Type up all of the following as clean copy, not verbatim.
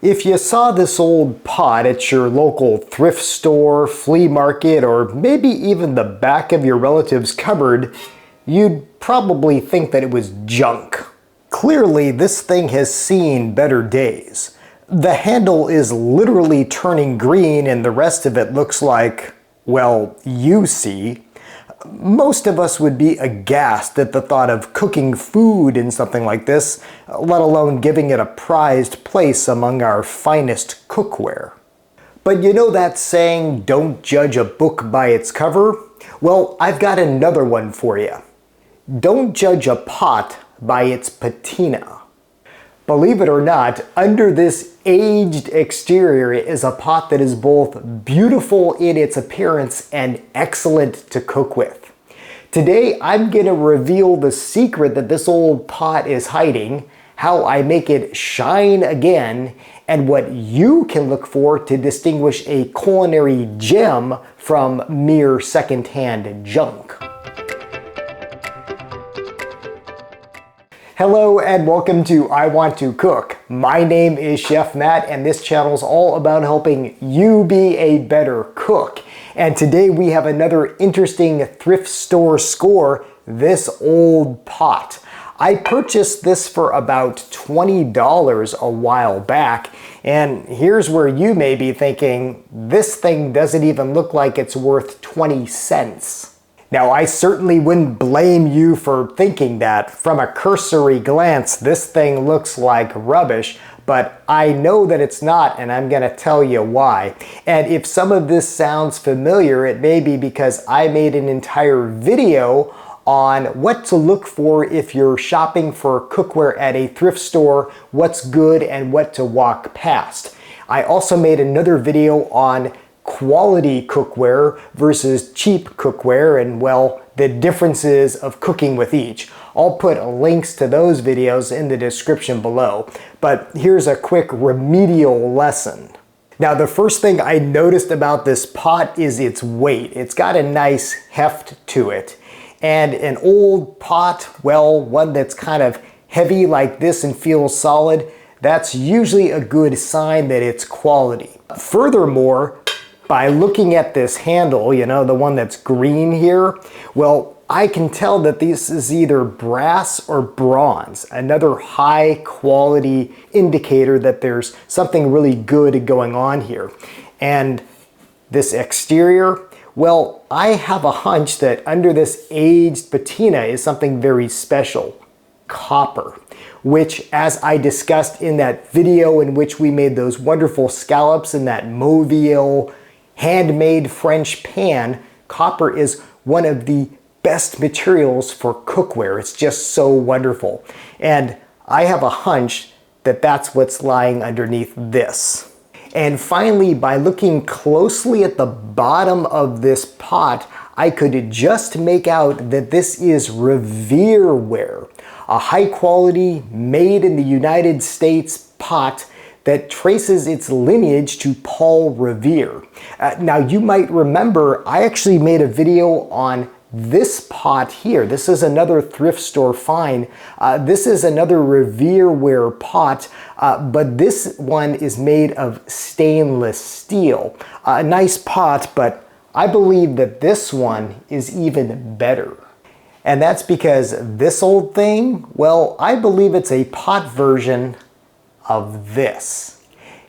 If you saw this old pot at your local thrift store, flea market, or maybe even the back of your relative's cupboard, you'd probably think that it was junk. Clearly, this thing has seen better days. The handle is literally turning green and the rest of it looks like, well, you see. Most of us would be aghast at the thought of cooking food in something like this, let alone giving it a prized place among our finest cookware. But you know that saying, don't judge a book by its cover? Well, I've got another one for you. Don't judge a pot by its patina. Believe it or not, under this aged exterior is a pot that is both beautiful in its appearance and excellent to cook with. Today, I'm going to reveal the secret that this old pot is hiding, how I make it shine again, and what you can look for to distinguish a culinary gem from mere secondhand junk. Hello and welcome to I Want to Cook. My name is Chef Matt and this channel is all about helping you be a better cook. And today we have another interesting thrift store score, this old pot. I purchased this for about $20 a while back, and here's where you may be thinking, this thing doesn't even look like it's worth 20 cents. Now, I certainly wouldn't blame you for thinking that. From a cursory glance, this thing looks like rubbish, but I know that it's not, and I'm going to tell you why. And if some of this sounds familiar, it may be because I made an entire video on what to look for if you're shopping for cookware at a thrift store, what's good and what to walk past. I also made another video on quality cookware versus cheap cookware and, well, the differences of cooking with each. I'll put links to those videos in the description below. But here's a quick remedial lesson. Now, the first thing I noticed about this pot is its weight. It's got a nice heft to it. And an old pot, well, one that's kind of heavy like this and feels solid, that's usually a good sign that it's quality. Furthermore, by looking at this handle, you know, the one that's green here, well, I can tell that this is either brass or bronze, another high quality indicator that there's something really good going on here. And this exterior, well, I have a hunch that under this aged patina is something very special, copper, which, as I discussed in that video in which we made those wonderful scallops in that Mauviel handmade French pan, copper is one of the best materials for cookware. It's just so wonderful. And I have a hunch that that's what's lying underneath this. And finally, by looking closely at the bottom of this pot, I could just make out that this is Revereware, a high quality, made in the United States pot that traces its lineage to Paul Revere. Now, you might remember I actually made a video on this pot here. This is another thrift store find. This is another Revereware pot, but this one is made of stainless steel. A nice pot, but I believe that this one is even better. And that's because this old thing, well, I believe it's a pot version of this.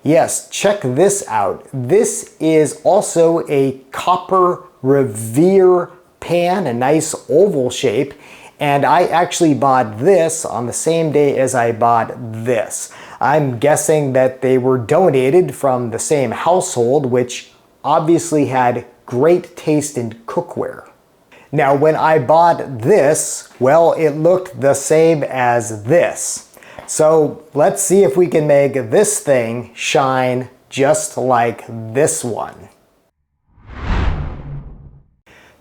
Yes, check this out. This is also a copper Revere pan, a nice oval shape, and I actually bought this on the same day as I bought this. I'm guessing that they were donated from the same household, which obviously had great taste in cookware. Now, when I bought this, well, it looked the same as this. So let's see if we can make this thing shine just like this one.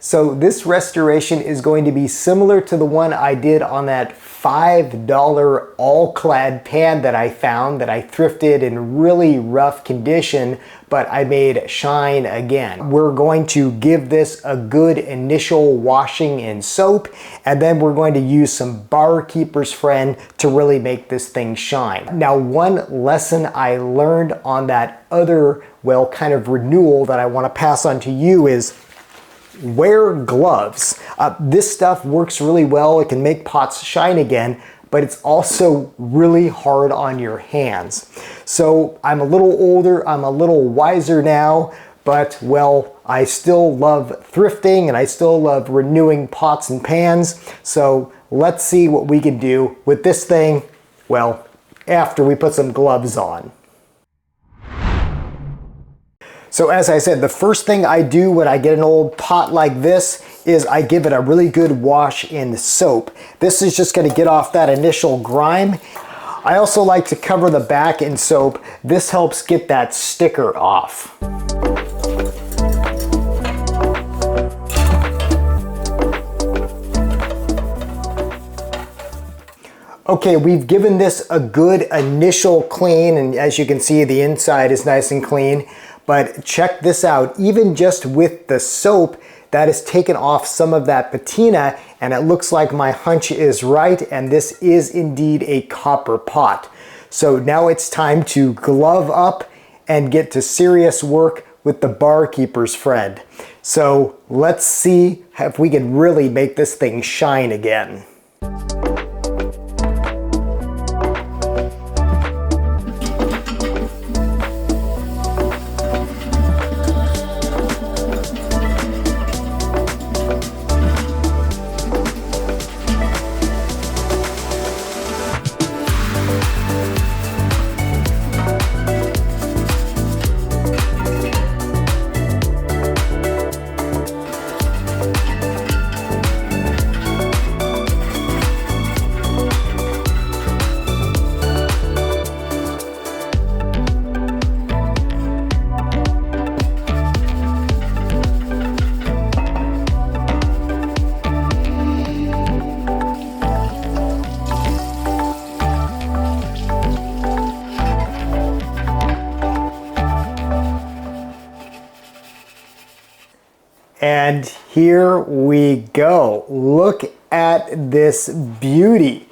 So this restoration is going to be similar to the one I did on that $5 all-clad pan that I found that I thrifted in really rough condition, but I made shine again. We're going to give this a good initial washing in soap, and then we're going to use some Barkeeper's Friend to really make this thing shine. Now, one lesson I learned on that other, well, kind of renewal that I want to pass on to you is wear gloves. This stuff works really well. It can make pots shine again, but it's also really hard on your hands. So I'm a little older, I'm a little wiser now, but well, I still love thrifting and I still love renewing pots and pans. So let's see what we can do with this thing, well, after we put some gloves on. So as I said, the first thing I do when I get an old pot like this is I give it a really good wash in soap. This is just going to get off that initial grime. I also like to cover the back in soap. This helps get that sticker off. Okay, we've given this a good initial clean, and as you can see, the inside is nice and clean. But check this out, even just with the soap, that has taken off some of that patina, and it looks like my hunch is right, and this is indeed a copper pot. So now it's time to glove up and get to serious work with the Barkeeper's Friend. So let's see if we can really make this thing shine again. And here we go. Look at this beauty.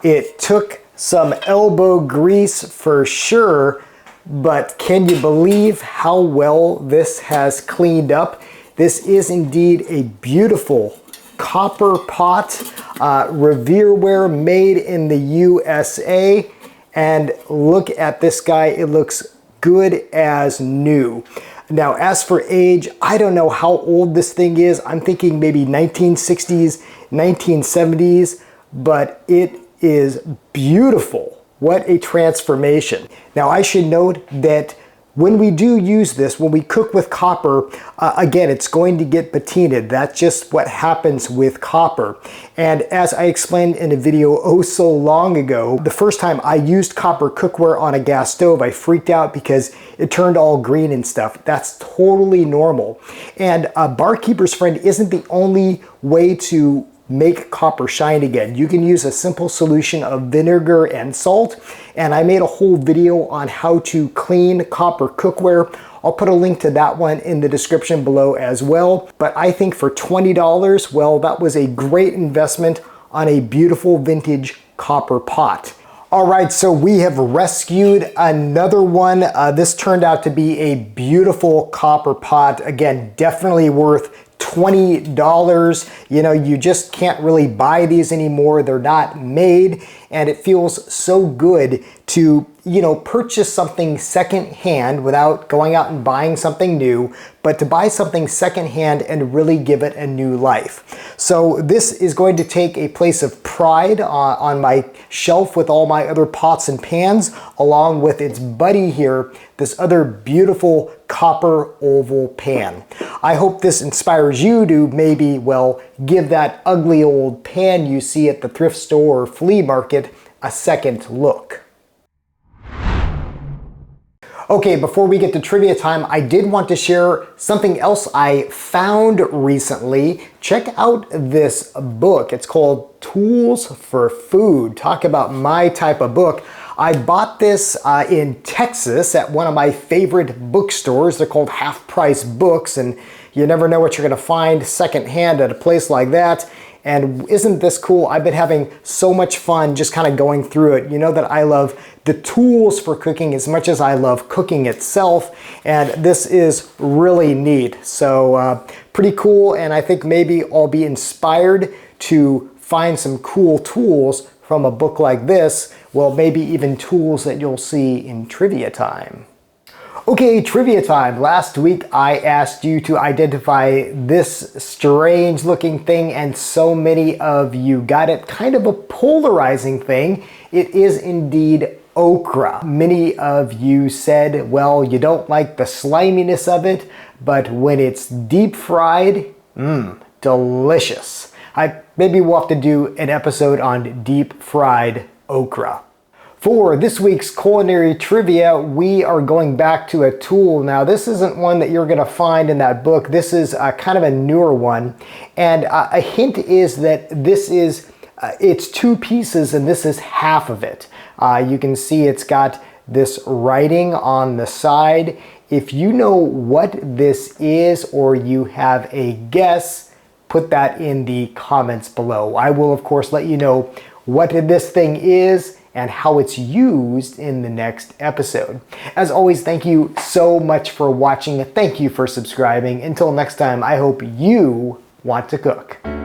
It took some elbow grease for sure, but can you believe how well this has cleaned up? This is indeed a beautiful copper pot, Revereware, made in the USA. And look at this guy, it looks good as new. Now, as for age, I don't know how old this thing is. I'm thinking maybe 1960s, 1970s, but it is beautiful. What a transformation. Now, I should note that when we do use this, when we cook with copper, again, it's going to get patinaed. That's just what happens with copper. And as I explained in a video oh so long ago, the first time I used copper cookware on a gas stove, I freaked out because it turned all green and stuff. That's totally normal. And a Barkeeper's Friend isn't the only way to make copper shine again. You can use a simple solution of vinegar and salt, and I made a whole video on how to clean copper cookware. I'll put a link to that one in the description below as well. But I think for $20, well, that was a great investment on a beautiful vintage copper pot. All right, so we have rescued another one. This turned out to be a beautiful copper pot. Again, definitely worth $20. You know, you just can't really buy these anymore. They're not made, and it feels so good to, you know, purchase something secondhand without going out and buying something new, but to buy something secondhand and really give it a new life. So this is going to take a place of pride on my shelf with all my other pots and pans, along with its buddy here, this other beautiful copper oval pan. I hope this inspires you to maybe, well, give that ugly old pan you see at the thrift store or flea market a second look. Okay, before we get to trivia time, I did want to share something else I found recently. Check out this book. It's called Tools for Food. Talk about my type of book. I bought this in Texas at one of my favorite bookstores. They're called Half Price Books, and you never know what you're gonna find secondhand at a place like that. And isn't this cool? I've been having so much fun just kind of going through it. You know that I love the tools for cooking as much as I love cooking itself, and this is really neat. So pretty cool, and I think maybe I'll be inspired to find some cool tools from a book like this. Well, maybe even tools that you'll see in trivia time. Okay, trivia time. Last week I asked you to identify this strange looking thing, and so many of you got it. Kind of a polarizing thing. It is indeed okra. Many of you said, well, you don't like the sliminess of it, but when it's deep fried, delicious. Maybe we'll have to do an episode on deep fried okra. For this week's culinary trivia, we are going back to a tool. Now, this isn't one that you're gonna find in that book. This is kind of a newer one. And a hint is that this is, it's two pieces and this is half of it. You can see it's got this writing on the side. If you know what this is or you have a guess, put that in the comments below. I will, of course, let you know what this thing is and how it's used in the next episode. As always, thank you so much for watching. Thank you for subscribing. Until next time, I hope you want to cook.